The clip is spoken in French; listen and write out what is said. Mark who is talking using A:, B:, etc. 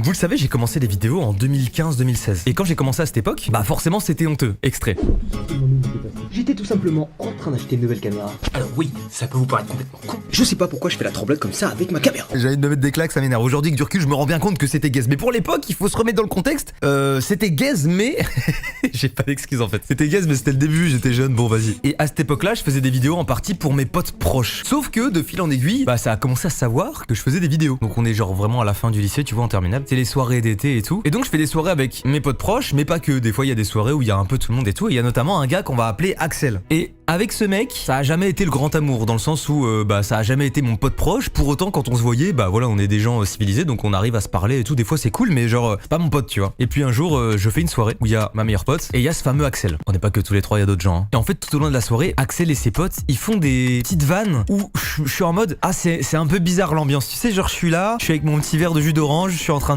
A: Vous le savez, j'ai commencé les vidéos en 2015-2016. Et quand j'ai commencé à cette époque, bah forcément c'était honteux. Extrait.
B: J'étais tout simplement en train d'acheter une nouvelle caméra.
C: Alors oui, ça peut vous paraître complètement con.
B: Je sais pas pourquoi je fais la tremblote comme ça avec ma caméra.
A: J'ai envie de me mettre des claques, ça m'énerve. Aujourd'hui, que du recul, je me rends bien compte que c'était gaze. Mais pour l'époque, il faut se remettre dans le contexte. C'était gaze, mais... j'ai pas d'excuse en fait. C'était gaze, mais c'était le début, j'étais jeune, bon vas-y. Et à cette époque-là, je faisais des vidéos en partie pour mes potes proches. Sauf que, de fil en aiguille, bah ça a commencé à savoir que je faisais des vidéos. Donc on est genre vraiment à la fin du lycée, tu vois, en terminale. C'est les soirées d'été et tout. Et donc je fais des soirées avec mes potes proches, mais pas que. Des fois, il y a des soirées où il y a un peu tout le monde et tout. Et il y a notamment un gars qu'on va appeler Axel. Et avec ce mec, ça a jamais été le grand amour, dans le sens où bah ça a jamais été mon pote proche. Pour autant, quand on se voyait, bah voilà, on est des gens civilisés, donc on arrive à se parler et tout. Des fois c'est cool, mais genre pas mon pote, tu vois. Et puis un jour, je fais une soirée où il y a ma meilleure pote et il y a ce fameux Axel. On n'est pas que tous les trois, il y a d'autres gens. Hein. Et en fait, tout au long de la soirée, Axel et ses potes, ils font des petites vannes où je suis en mode c'est un peu bizarre l'ambiance. Tu sais, genre je suis là, je suis avec mon petit verre de jus d'orange, je suis en train